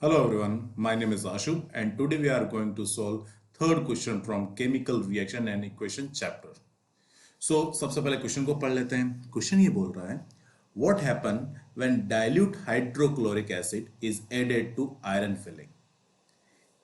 Hello everyone, my name is Ashu and today we are going to solve third question from chemical reaction and equation chapter. So सबसे पहले question को पढ़ लेते हैं। Question ये बोल रहा है What happen when dilute hydrochloric acid is added to iron filling?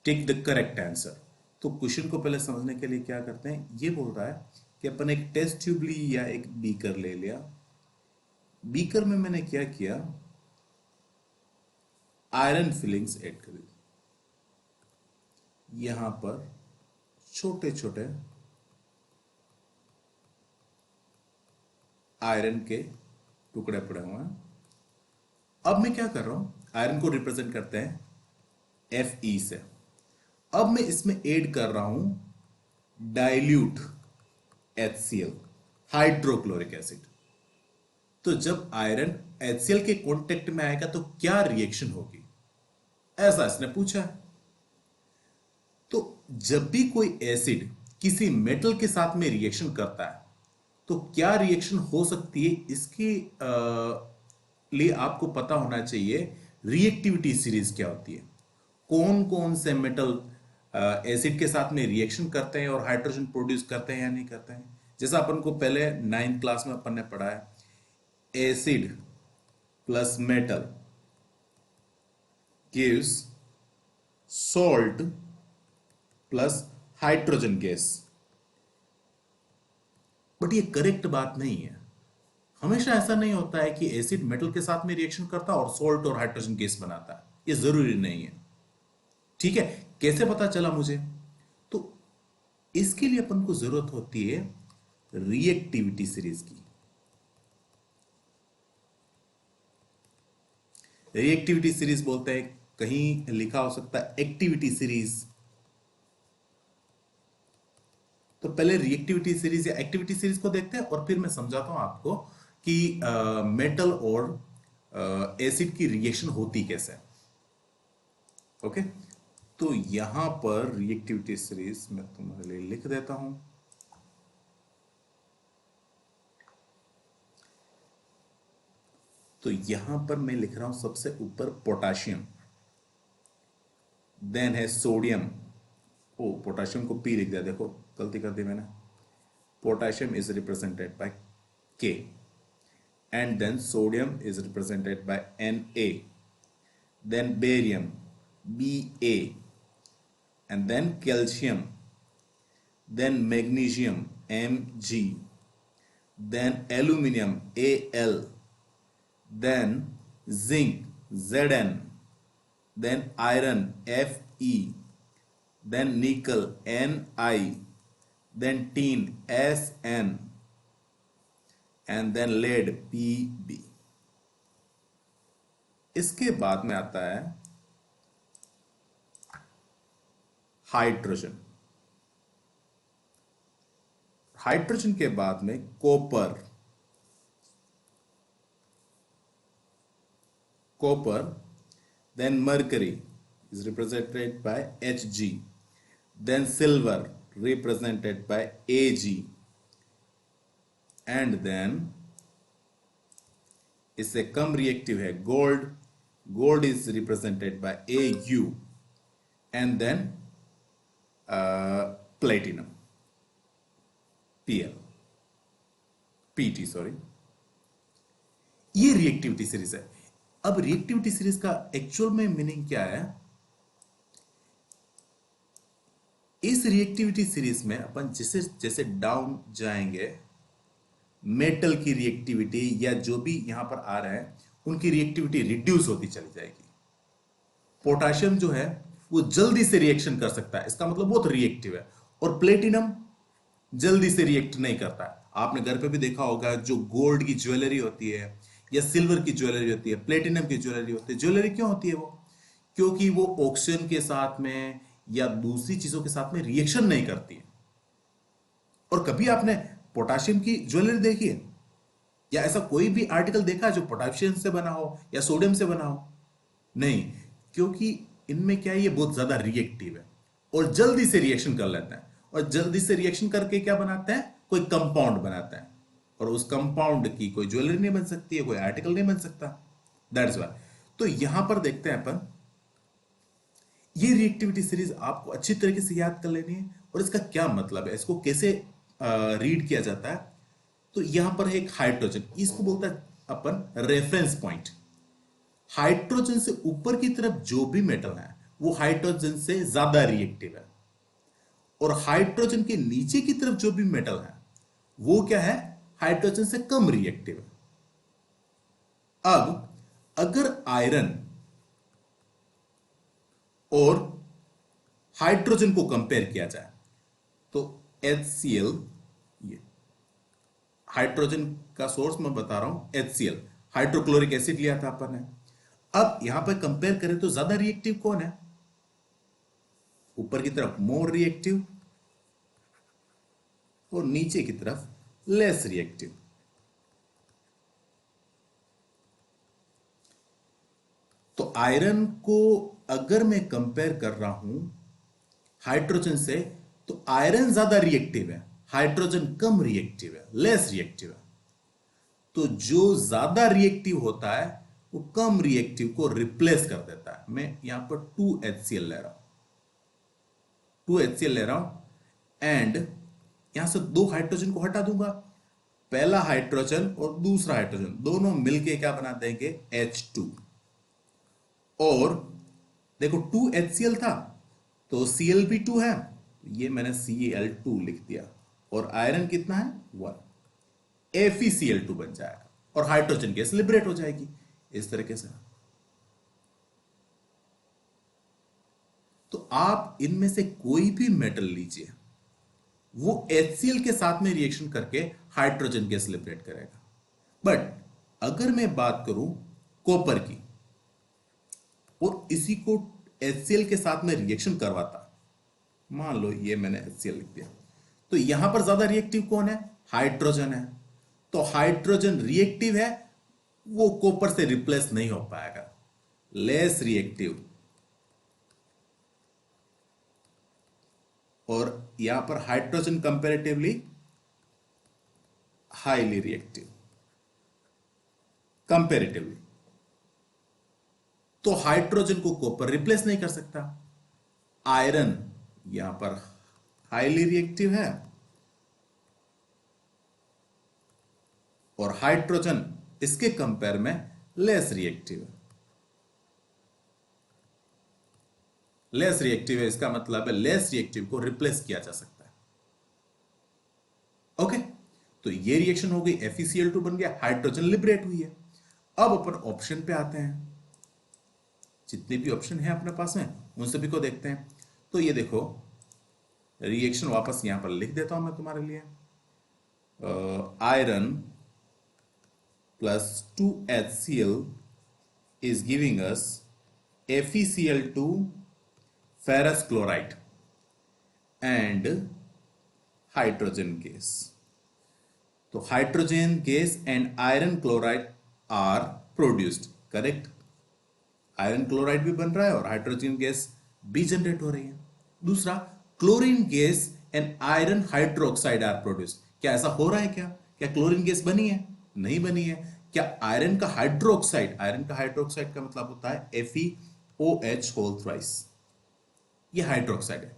Take the correct answer. तो क्वेश्चन को पहले समझने के लिए क्या करते हैं, ये बोल रहा है कि अपन एक टेस्ट ट्यूब ली या एक बीकर ले लिया। बीकर में मैंने क्या किया, आयरन फिलिंग्स ऐड कर दी। यहां पर छोटे छोटे आयरन के टुकड़े पड़े हुए हैं। अब मैं क्या कर रहा हूं, आयरन को रिप्रेजेंट करते हैं Fe से। अब मैं इसमें ऐड कर रहा हूं डाइल्यूट HCl, हाइड्रोक्लोरिक एसिड। तो जब आयरन HCl के कांटेक्ट में आएगा तो क्या रिएक्शन होगी, ऐसा इसने पूछा है। तो जब भी कोई एसिड किसी मेटल के साथ में रिएक्शन करता है तो क्या रिएक्शन हो सकती है, इसके लिए आपको पता होना चाहिए रिएक्टिविटी सीरीज क्या होती है, कौन कौन से मेटल एसिड के साथ में रिएक्शन करते हैं और हाइड्रोजन प्रोड्यूस करते हैं या नहीं करते हैं। जैसा अपन को पहले 9th क्लास में अपन ने पढ़ा है, acid plus metal gives salt plus hydrogen gas. But ये करेक्ट बात नहीं है। हमेशा ऐसा नहीं होता है कि एसिड मेटल के साथ में रिएक्शन करता है और सॉल्ट और हाइड्रोजन गैस बनाता है, ये जरूरी नहीं है। ठीक है, कैसे पता चला मुझे, तो इसके लिए अपन को जरूरत होती है रिएक्टिविटी सीरीज की। रिएक्टिविटी सीरीज बोलते हैं, कहीं लिखा हो सकता है एक्टिविटी सीरीज। तो पहले रिएक्टिविटी सीरीज या एक्टिविटी सीरीज को देखते हैं और फिर मैं समझाता हूं आपको कि मेटल और एसिड की रिएक्शन होती कैसे। ओके, तो यहां पर रिएक्टिविटी सीरीज मैं तुम्हारे लिए लिख देता हूं। तो यहां पर मैं लिख रहा हूं सबसे ऊपर पोटाशियम, देन है सोडियम। ओ, पोटाशियम को पी लिख दिया, देखो गलती कर दी मैंने। Potassium is represented bye K and then sodium is represented by Na, then barium Ba, and then calcium, then magnesium Mg, then aluminium Al, then zinc Zn, then iron Fe, then nickel Ni, then tin Sn, and then lead Pb। इसके बाद में आता है hydrogen. Hydrogen के बाद में copper, then mercury is represented by Hg, then silver represented by Ag, and then इससे कम रिएक्टिव है gold is represented by Au, and then platinum Pt, sorry. ये रिएक्टिविटी सीरीज है। अब रिएक्टिविटी सीरीज का एक्चुअल में मीनिंग क्या है, इस रिएक्टिविटी सीरीज में अपन जैसे जैसे डाउन जाएंगे मेटल की रिएक्टिविटी या जो भी यहां पर आ रहे हैं उनकी रिएक्टिविटी रिड्यूस होती चली जाएगी। पोटाशियम जो है वो जल्दी से रिएक्शन कर सकता है, इसका मतलब बहुत रिएक्टिव है, और प्लेटिनम जल्दी से रिएक्ट नहीं करता है। आपने घर पे भी देखा होगा, जो गोल्ड की ज्वेलरी होती है या सिल्वर की ज्वेलरी होती है, प्लेटिनम की ज्वेलरी होती है। ज्वेलरी क्यों होती है वो, क्योंकि वो ऑक्सीजन के साथ में या दूसरी चीजों के साथ में रिएक्शन नहीं करती है। और कभी आपने पोटाशियम की ज्वेलरी देखी है या ऐसा कोई भी आर्टिकल देखा जो पोटाशियम से बना हो या सोडियम से बना हो? नहीं, क्योंकि इनमें क्या है, ये बहुत ज्यादा रिएक्टिव है और जल्दी से रिएक्शन कर लेता है, और जल्दी से रिएक्शन करके क्या बनाते हैं, कोई कंपाउंड बनाता है, और उस कंपाउंड की कोई ज्वेलरी नहीं बन सकती है, कोई आर्टिकल नहीं बन सकता। That's why. तो यहां पर देखते हैं अपन ये रिएक्टिविटी सीरीज आपको अच्छी तरीके से याद कर लेनी है। और इसका क्या मतलब है, इसको कैसे रीड किया जाता है। तो यहां पर है एक हाइड्रोजन, इसको बोलता है अपन रेफरेंस पॉइंट। हाइड्रोजन से ऊपर की तरफ जो भी मेटल है वो हाइड्रोजन से ज्यादा रिएक्टिव है, और हाइड्रोजन के नीचे की तरफ जो भी मेटल है वो क्या है, हाइड्रोजन से कम रिएक्टिव है। अब अगर आयरन और हाइड्रोजन को कंपेयर किया जाए तो HCl, ये हाइड्रोजन का सोर्स मैं बता रहा हूं, HCl हाइड्रोक्लोरिक एसिड लिया था अपन ने। अब यहां पर कंपेयर करें तो ज्यादा रिएक्टिव कौन है, ऊपर की तरफ मोर रिएक्टिव और नीचे की तरफ लेस रिएक्टिव। तो आयरन को अगर मैं कंपेयर कर रहा हूं हाइड्रोजन से, तो आयरन ज्यादा रिएक्टिव है, हाइड्रोजन कम रिएक्टिव है, लेस रिएक्टिव है। तो जो ज्यादा रिएक्टिव होता है वो कम रिएक्टिव को रिप्लेस कर देता है। मैं यहां पर 2HCl ले रहा हूं, 2HCl ले रहा हूं एंड यहां से दो हाइड्रोजन को हटा दूंगा। पहला हाइड्रोजन और दूसरा हाइड्रोजन दोनों मिलके क्या बना देंगे, H2। और देखो 2HCl था तो Cl भी 2 है, ये मैंने Cl2 लिख दिया। और आयरन कितना है, 1, FeCl2 बन जाएगा और हाइड्रोजन गैस लिबरेट हो जाएगी इस तरीके से। तो आप इनमें से कोई भी मेटल लीजिए, वो HCl के साथ में रिएक्शन करके हाइड्रोजन गैस लिबरेट करेगा। बट अगर मैं बात करूं कॉपर की और इसी को HCl के साथ में रिएक्शन करवाता, मान लो ये मैंने HCl लिख दिया, तो यहां पर ज्यादा रिएक्टिव कौन है, हाइड्रोजन है। तो हाइड्रोजन रिएक्टिव है, वो कॉपर से रिप्लेस नहीं हो पाएगा, लेस रिएक्टिव। और यहां पर hydrogen comparatively highly reactive, comparatively. तो हाइड्रोजन को कॉपर रिप्लेस नहीं कर सकता। आयरन यहां पर हाईली रिएक्टिव है और हाइड्रोजन इसके कंपेयर में लेस रिएक्टिव है। लेस रिएक्टिव है, इसका मतलब है लेस रिएक्टिव को रिप्लेस किया जा सकता है। ओके, तो ये रिएक्शन हो गई, FeCl2 बन गया, हाइड्रोजन लिबरेट हुई है। अब अपन ऑप्शन पे आते हैं, जितने भी ऑप्शन है अपने पास में उन सभी को देखते हैं। तो ये देखो रिएक्शन वापस यहां पर लिख देता हूं मैं तुम्हारे लिए। Iron plus 2HCl is giving us FeCl2 ferrous chloride and hydrogen gas. तो hydrogen gas and iron chloride are produced, correct. Iron chloride भी बन रहा है और हाइड्रोजन गैस भी जनरेट हो रही है। दूसरा, chlorine gas and iron hydroxide are produced. क्या ऐसा हो रहा है, क्या क्लोरीन गैस बनी है, नहीं बनी है। क्या आयरन का हाइड्रोक्साइड, आयरन का हाइड्रोक्साइड का मतलब होता है FeOH होल थ्राइस, ये हाइड्रोक्साइड है,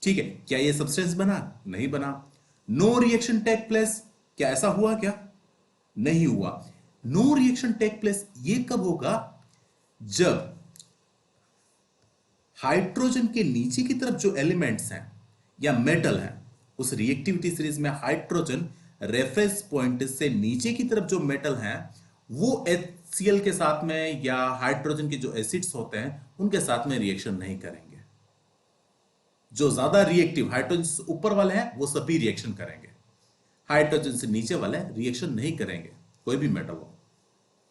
ठीक है। क्या ये सब्सटेंस बना, नहीं बना। नो रिएक्शन टेक प्लेस, क्या ऐसा हुआ, क्या नहीं हुआ। नो रिएक्शन टेक प्लेस ये कब होगा, जब हाइड्रोजन के नीचे की तरफ जो एलिमेंट्स हैं या मेटल हैं, उस रिएक्टिविटी सीरीज में हाइड्रोजन रेफरेंस पॉइंट से नीचे की तरफ जो मेटल हैं वो HCl के साथ में या हाइड्रोजन के जो एसिड्स होते हैं उनके साथ में रिएक्शन नहीं करेंगे। जो ज्यादा रिएक्टिव हाइड्रोजन से ऊपर वाले हैं वो सभी रिएक्शन करेंगे, हाइड्रोजन से नीचे वाले रिएक्शन नहीं करेंगे, कोई भी मेटल हो।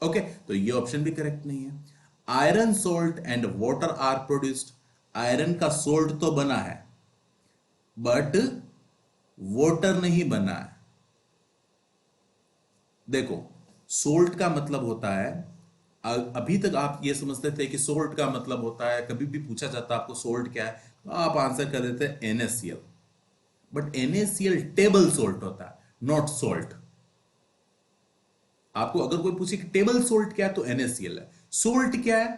ओके, तो ये ऑप्शन भी करेक्ट नहीं है। Iron salt and water are produced, iron का सोल्ट तो बना है बट वाटर नहीं बना है। देखो सोल्ट का मतलब होता है, अभी तक आप ये समझते थे कि सोल्ट का मतलब होता है, कभी भी पूछा जाता आपको सोल्ट क्या है तो आप आंसर कर देते हैं NaCl। But NaCl table salt होता है, नॉट सोल्ट। आपको अगर कोई पूछे कि टेबल सोल्ट क्या है तो NaCl है। सोल्ट क्या है,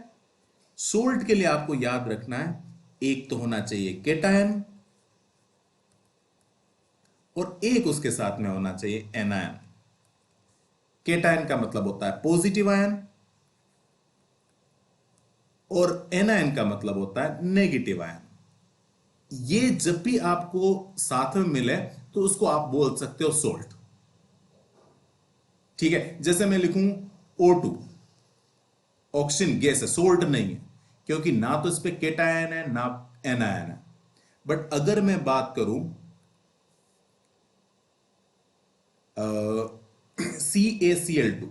सोल्ट के लिए आपको याद रखना है, एक तो होना चाहिए केटायन और एक उसके साथ में होना चाहिए एनायन। केटायन का मतलब होता है पॉजिटिव आयन और एनायन का मतलब होता है नेगेटिव आयन। ये जब भी आपको साथ में मिले तो उसको आप बोल सकते हो सोल्ट। ठीक है, जैसे मैं लिखूं O2, ऑक्सीजन गैस है, सोल्ट नहीं है, क्योंकि ना तो इस पे केटायन है ना एनायन है। बट अगर मैं बात करूं CaCl2,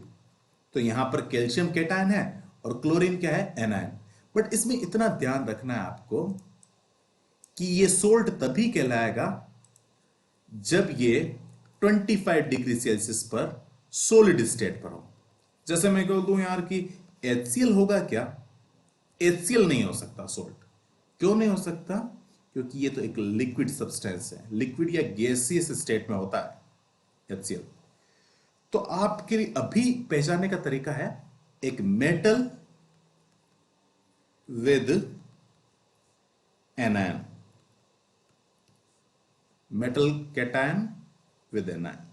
तो यहां पर कैल्शियम केटायन है और क्लोरीन क्या है, एनायन। बट इसमें इतना ध्यान रखना है आपको कि ये सोल्ट तभी कहलाएगा जब ये 25 डिग्री सेल्सियस पर सॉलिड स्टेट पर हो। जैसे मैं कह दूं यार कि HCl होगा क्या, HCl नहीं हो सकता सोल्ट। क्यों नहीं हो सकता? क्योंकि ये तो एक लिक्विड सब्सटेंस है, लिक्विड या गैसियस स्टेट में होता है HCl। तो आपके लिए अभी पहचानने का तरीका है, एक metal with anion, metal cation with anion.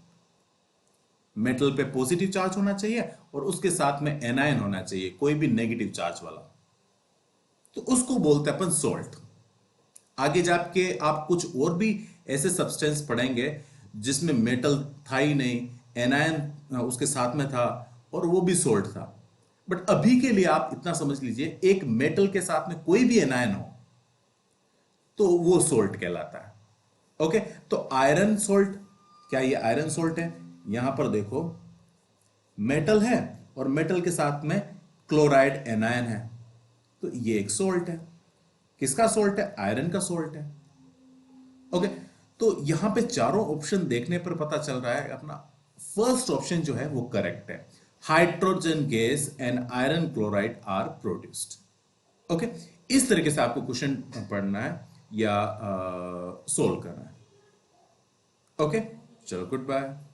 Metal पे पॉजिटिव चार्ज होना चाहिए और उसके साथ में एनायन होना चाहिए, कोई भी नेगेटिव चार्ज वाला, तो उसको बोलते हैं अपन सोल्ट। आगे जाके आप कुछ और भी ऐसे सब्सटेंस पढ़ेंगे जिसमें मेटल था ही नहीं, एनायन उसके साथ में था और वो भी सोल्ट था। बट अभी के लिए आप इतना समझ लीजिए, एक मेटल के साथ में कोई भी एनायन हो तो वो सोल्ट कहलाता है। ओके, तो आयरन सोल्ट, क्या ये आयरन सोल्ट है? यहां पर देखो मेटल है और मेटल के साथ में क्लोराइड एनायन है, तो ये एक सोल्ट है। किसका सोल्ट है? आयरन का सोल्ट है। ओके, तो यहां पे चारों ऑप्शन देखने पर पता चल रहा है अपना फर्स्ट ऑप्शन जो है वो करेक्ट है। Hydrogen gas and iron chloride are produced. Okay, इस तरीके से आपको क्वेश्चन पढ़ना है या सोल्व करना है। ओके, चलो गुड बाय।